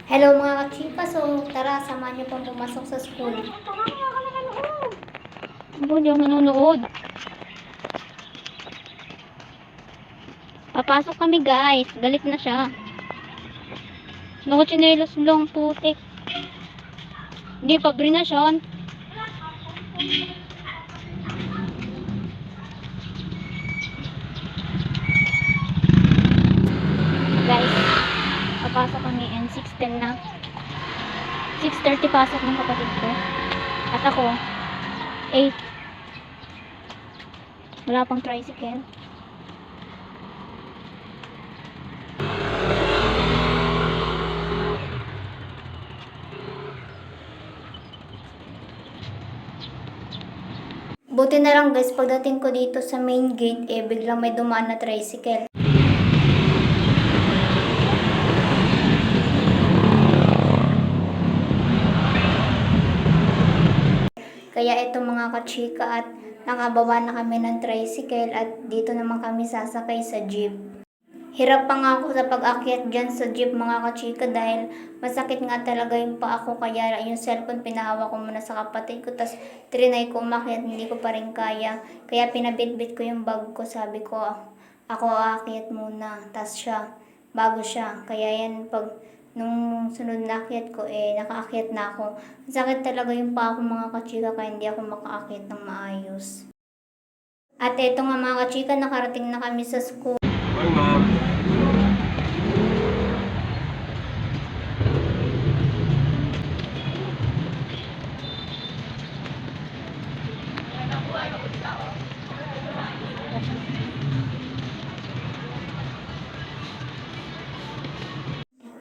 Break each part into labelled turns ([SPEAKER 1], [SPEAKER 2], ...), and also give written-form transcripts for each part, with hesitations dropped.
[SPEAKER 1] Hello mga kachika, so tara, samahan niyo pang pumasok sa school.
[SPEAKER 2] Ako hindi ako nanonood. Papasok kami guys. Galit na siya. Nakachinelos lang putik. Hindi pa na siya. Guys, papasok kami and 6:10 na. 6:30 pasok ng kapatid ko. At ako, 8. Wala pang tricycle.
[SPEAKER 1] Buti na lang guys, pagdating ko dito sa main gate, biglang may dumaan na tricycle. Kaya ito mga kachika at nakababa na kami ng tricycle at dito naman kami sasakay sa jeep. Hirap pa nga ako sa pag-akyat dyan sa jeep mga kachika dahil masakit nga talaga yung paa ko kaya yung cellphone pinahawak ko muna sa kapatid ko tas trinay ko umakyat hindi ko pa rin kaya. Kaya pinabitbit ko yung bag ko sabi ko ako aakyat muna tas siya bago siya. Kaya yan nung sunod na akyat ko nakaakyat na ako. Sakit talaga yung paa ko mga kachika kaya hindi ako makaakyat ng maayos. At eto nga mga kachika nakarating na kami sa school.
[SPEAKER 3] Hi, Mom.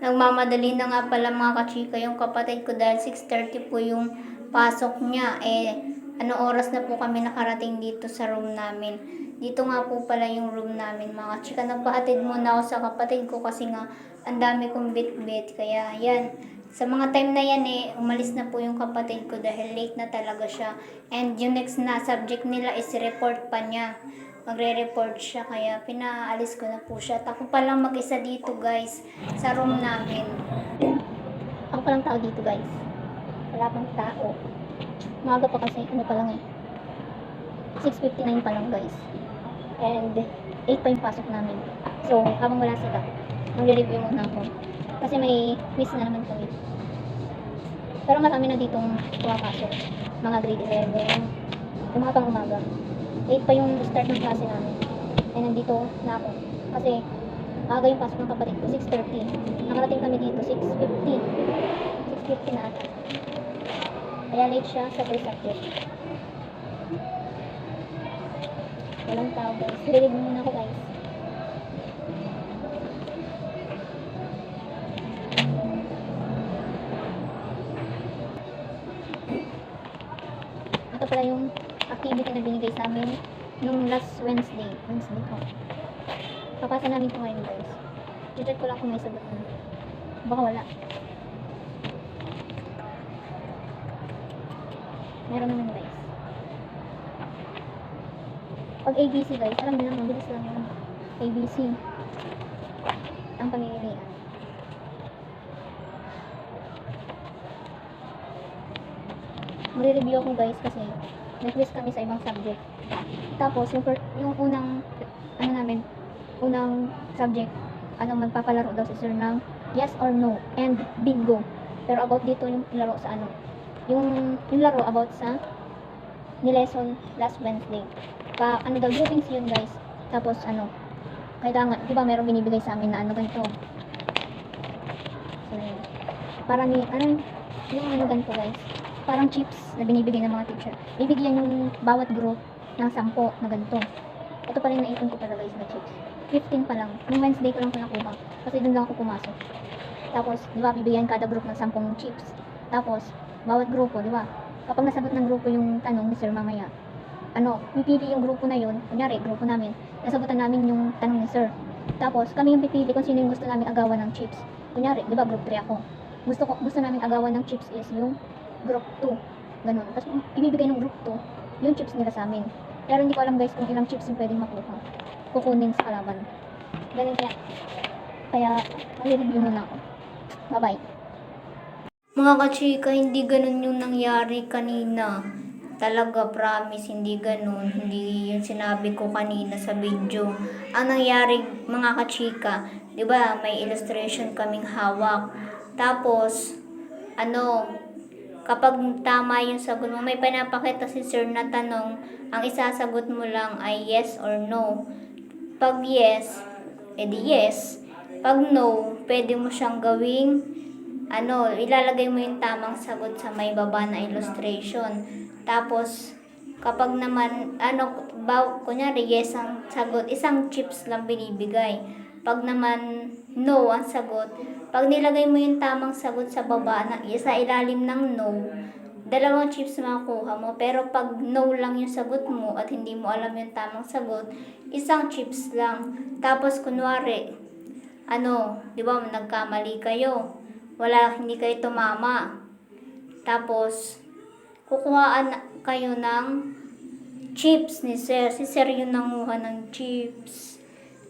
[SPEAKER 1] Nagmamadali na nga pala mga kachika yung kapatid ko dahil 6:30 po yung pasok niya. Ano oras na po kami nakarating dito sa room namin. Dito nga po pala yung room namin mga kachika. Nagpahatid muna ako sa kapatid ko kasi nga ang dami kong bit-bit. Kaya yan. Sa mga time na yan umalis na po yung kapatid ko dahil late na talaga siya. And yung next na subject nila is report pa niya. Magre-report siya kaya pinaalis ko na po siya. At ako palang mag-isa dito guys sa room namin.
[SPEAKER 2] Ako palang tao dito guys. Wala pang tao. Maaga pa kasi ano pa lang 6:59 pa lang guys. And 8 pa yung pasok namin. So habang wala sila, mag-review muna ako. Kasi may quiz na naman kami. Pero marami na ditong pumapasok. Mga grade 11. Yung mga pang umaga. 8 pa yung start ng klase namin. And nandito na ako. Kasi maaga yung pasok ng kapatid ko, 6:30. Nakarating kami dito, 6:50. 6:50 na ata. Kaya late siya sa first subject. Walang tao guys. Review muna ako guys. Ito pala yung activity na binigay sa amin nung last Wednesday ko. Papasa namin ito ngayon guys. I-check ko lang kung may sagot na. Baka wala. Meron naman guys. Pag ABC guys, alam niyo lang, mabilis lang yung ABC. Ang pamimilian. Magre-review ako guys kasi nag-quiz kami sa ibang subject. Tapos yung unang subject, magpapalaro daw si sir ng yes or no and bingo. Pero about dito yung laro sa yung laro about sa ni-lesson last Wednesday. Daw groupings yun guys. Tapos kailangan, di ba merong binibigay sa amin na ganito. So, yun. Para yung ganito guys. Parang chips na binibigay ng mga teacher. Bibigyan yung bawat group ng 10 na ganito. Ito pa rin naipon ko pala guys na chips. 15 pa lang. Nung Wednesday ko lang ito nakuha. Kasi doon lang ako pumasok. Tapos, di ba, bibigyan kada group ng 10 chips. Tapos, bawat grupo, di ba? Kapag nasagot ng grupo yung tanong ni sir mamaya, pipili yung grupo na yun. Kunyari, grupo namin. Nasagutan namin yung tanong ni sir. Tapos, kami yung pipili kung sino yung gusto namin agawan ng chips. Kunyari, di ba, group 3 ako. Gusto namin agawan ng chips is yung group 2. Ganun. Tapos, ibibigay ng group 2 yung chips nila sa amin. Pero hindi ko alam guys kung ilang chips yung pwedeng makuha. Kukunin sa kalaban. Ganun kaya, mag-review muna ako. Bye-bye.
[SPEAKER 1] Mga kachika, hindi ganun yung nangyari kanina. Talaga, promise, hindi ganun. Hindi yung sinabi ko kanina sa video. Ang nangyari, mga kachika, di ba, may illustration kaming hawak. Tapos, kapag tama yung sagot mo, may pinapakita si sir na tanong, ang isasagot mo lang ay yes or no. Pag yes, edi yes. Pag no, pwede mo siyang gawing ilalagay mo yung tamang sagot sa may baba na illustration. Tapos, kapag naman, kunyari, yes ang sagot, isang chips lang binibigay. Pag naman, no ang sagot, pag nilagay mo yung tamang sagot sa baba, sa ilalim ng no, 2 chips makukuha mo. Pero pag no lang yung sagot mo at hindi mo alam yung tamang sagot, 1 chips lang. Tapos, kunwari, di ba, nagkamali kayo. Hindi kayo tumama. Tapos, kukuhaan kayo ng chips ni sir. Si sir yung nanguha ng chips.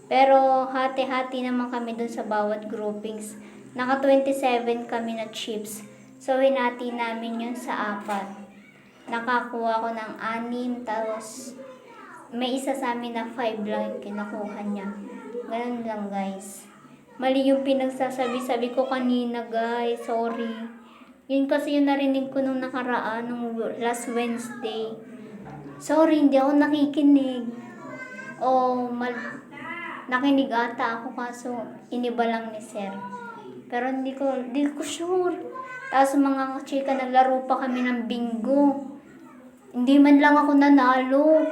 [SPEAKER 1] Pero, hati-hati naman kami dun sa bawat groupings. Naka 27 kami na chips. So, hinati namin yun sa 4. Nakakuha ko ng 6. Tapos, may isa sa amin na 5 lang yung kinakuha niya. Ganun lang, guys. Mali yung pinagsasabi-sabi ko kanina, guys. Sorry. Yun kasi yung narinig ko nung nakaraan, nung last Wednesday. Sorry, hindi ako nakikinig. Nakinig ata ako kaso iniba lang ni sir. Pero hindi ko sure. Tapos mga chika, naglaro pa kami ng bingo. Hindi man lang ako nanalo.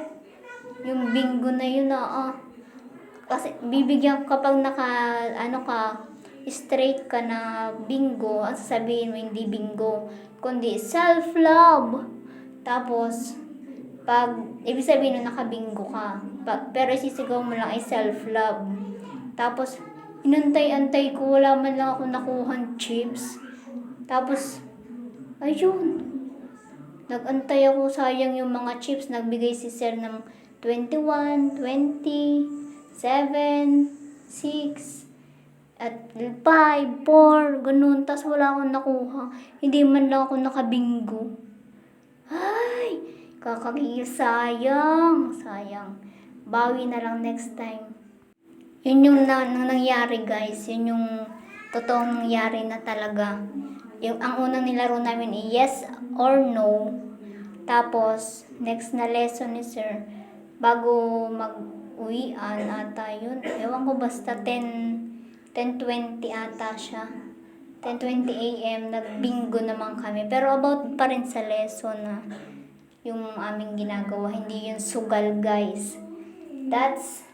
[SPEAKER 1] Yung bingo na yun kasi bibigyan kapag straight ka na bingo, ang sasabihin mo hindi bingo, kundi self-love. Tapos, ibig sabihin na nakabingo ka. Pero isisigaw mo lang ay self-love. Tapos, inantay-antay ko, wala man lang ako nakuhang chips. Tapos, ayun. Nag-antay ako, sayang yung mga chips. Nagbigay si sir ng 21, 20, 7, 6, at 5, 4, ganun. Tapos wala akong nakuha. Hindi man lang ako nakabingo. Ay, sayang. Bawi na lang next time. Yun yung nangyari, guys. Yun yung totoong nangyari na talaga. Ang unang nilaro namin ay yes or no. Tapos, next na lesson ni sir, bago mag-uwian ata yun. Ewan ko, basta 10:20 ata siya. 10:20 a.m. nagbingo naman kami. Pero about pa rin sa lesson na yung aming ginagawa. Hindi yun sugal, guys. That's,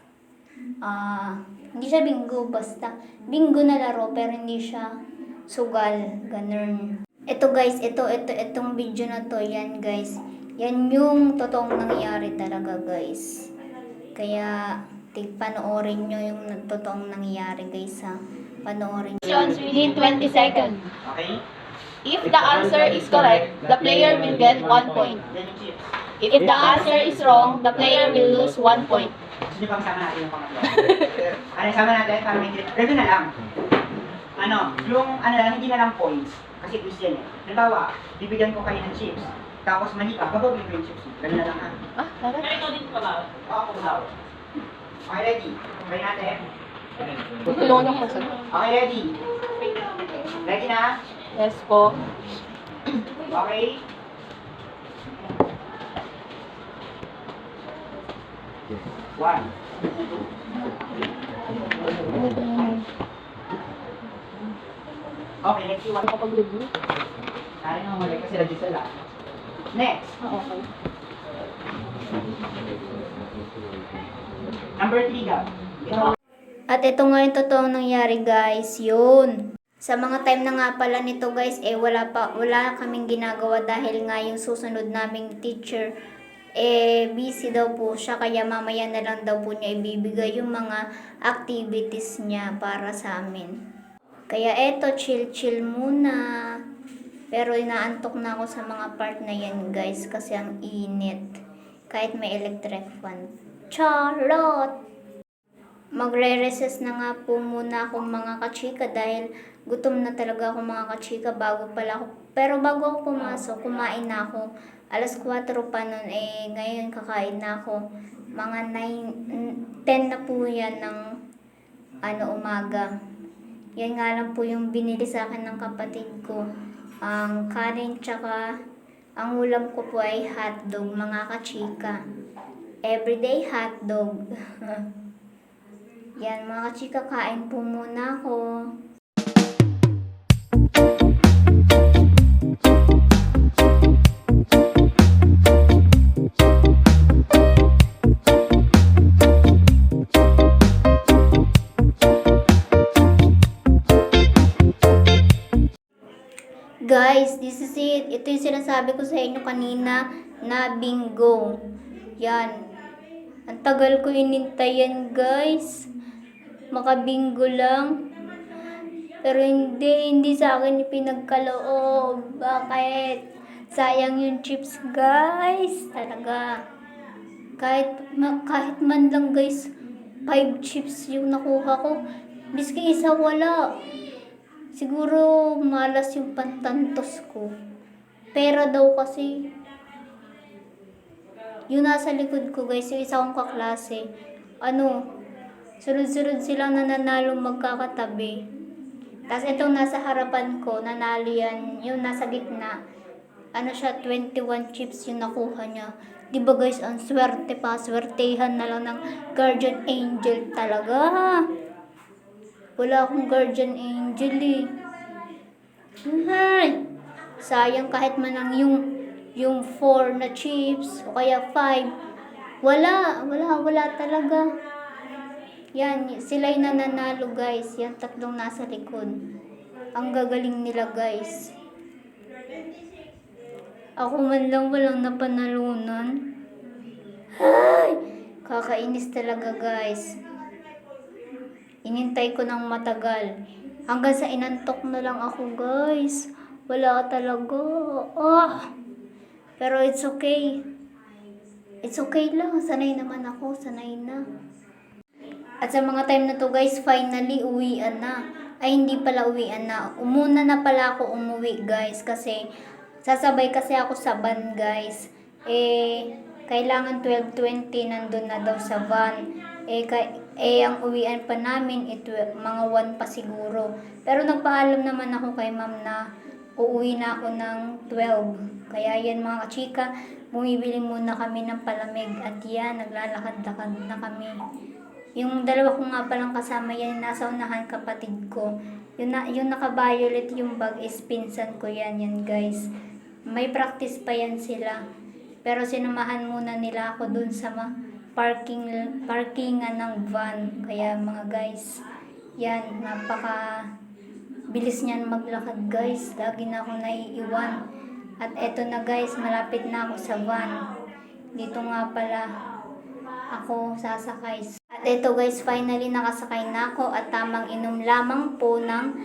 [SPEAKER 1] hindi siya bingo. Basta, bingo na laro pero hindi siya sugal. Ganun. Ito guys, itong video na to, yan guys. Yan yung totoong nangyari talaga, guys. Kaya, panoorin nyo yung totoong nangyari, guys, ha. Panoorin nyo.
[SPEAKER 2] Within 20 seconds.
[SPEAKER 3] Okay?
[SPEAKER 4] If the answer is correct, the player will get 1 point. If the answer is wrong, the player will lose 1 point.
[SPEAKER 3] Gusto nyo pang sama natin yung pangatlo? Sama natin para may grade. Ganito na lang. Hindi na lang points. Kasi quiz yan eh. Halimbawa, bibigyan ko kayo ng chips. Tapos mali ka, babawin ko yung chips. Ganun na lang ha.
[SPEAKER 4] Pero ikaw din pa ba?
[SPEAKER 3] Oo, ako daw. Okay, ready? Try natin.
[SPEAKER 4] Tulungan ako masagot.
[SPEAKER 3] Okay, ready? Ready na?
[SPEAKER 4] Yes po.
[SPEAKER 3] Okay? One. Okay, let's see what
[SPEAKER 4] Kapag-review?
[SPEAKER 3] kaya nang mali kasi register lang. Next.
[SPEAKER 4] Okay.
[SPEAKER 3] Number 3, Gab.
[SPEAKER 1] At ito nga yung totoong nangyari, guys. Yun. Sa mga time na nga pala nito, guys, wala kaming ginagawa dahil nga yung susunod naming teacher, busy daw po siya. Kaya mamaya na lang daw po niya ibibigay yung mga activities niya para sa amin. Kaya eto, chill muna. Pero inaantok na ako sa mga part na yan, guys, kasi ang init. Kahit may electric fan. Charot! Magre-recess na nga po muna ako mga kachika dahil gutom na talaga ako mga kachika pero bago ako pumasok, kumain na ako. Alas 4 pa nun, ngayon kakain na ako. Mga 10 na po yan ng umaga. Yan nga lang po yung binili sa akin ng kapatid ko. Ang kanin tsaka ang ulam ko po ay hotdog mga kachika. Everyday hotdog. Yan mga kachika, kain po muna ako. Guys, this is it. Ito yung sinasabi ko sa inyo kanina na bingo. Yan. Ang tagal ko inintay yan, guys. Makabingo lang. Pero hindi sa akin ipinagkaloob. Bakit? Sayang yung chips, guys. Talaga. Kahit man lang, guys, 5 chips yung nakuha ko. Biski isa wala. Siguro malas yung pantantos ko. Pera daw kasi. Yung nasa likod ko, guys, yung isa kong kaklase. Sunod-sunod silang nananalo magkakatabi. Tapos itong nasa harapan ko, nanalo yan. Yung nasa gitna, 21 chips yung nakuha niya. Diba guys, ang swerte pa. Swertehan na lang ng guardian angel talaga. Wala akong guardian angel eh. Sayang kahit man lang yung 4 na chips o kaya 5. Wala talaga. Yan, sila yung nananalo guys. Yan, tatlong nasa likod. Ang gagaling nila guys. Ako man lang walang napanalunan. Kakainis talaga guys. Inintay ko ng matagal. Hanggang sa inantok na lang ako, guys. Wala talaga. Pero it's okay. It's okay lang. Sanay naman ako. Sanay na. At sa mga time na to, guys, finally, uwian na. Ay, hindi pala uwian na. Umuna na pala ako umuwi, guys. Kasi, sasabay kasi ako sa van, guys. Kailangan 12:20 nandun na daw sa van. Ang uwian pa namin, mga 1 pa siguro. Pero nagpaalam naman ako kay ma'am na uuwi na ako ng 12. Kaya yan mga kachika, bumibili muna kami ng palamig. At yan, naglalakad-lakad na kami. Yung dalawa ko nga palang kasama yan, nasa unahan kapatid ko. Yung naka-violet yung bag is pinsan ko yan guys. May practice pa yan sila. Pero sinamahan muna nila ako dun sa parkingan ng van. Kaya mga guys, yan, napaka bilis niyan maglakad guys. Lagi na ako naiiwan. At eto na guys, malapit na ako sa van. Dito nga pala ako sasakay. At eto guys, finally nakasakay na ako at tamang inom lamang po ng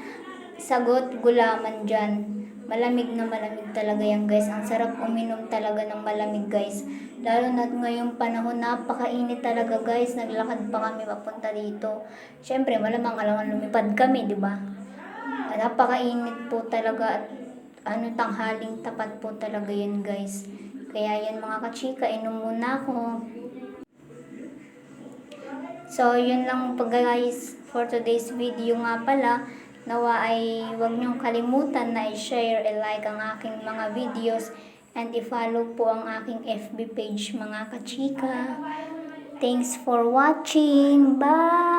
[SPEAKER 1] sagot gulaman dyan. Malamig na malamig talaga yan guys. Ang sarap uminom talaga ng malamig guys. Lalo na ngayong panahon, napakainit talaga guys. Naglakad pa kami papunta dito. Syempre, malamang alangan lumipad kami, di ba? Napakainit po talaga at tanghaling tapat po talaga yan guys. Kaya yan mga kachika, inom muna ako. So, yun lang po guys for today's video nga pala. Nawa ay huwag niyong kalimutan na i-share, i-like ang aking mga videos, and i-follow po ang aking FB page mga kachika. Thanks for watching. Bye!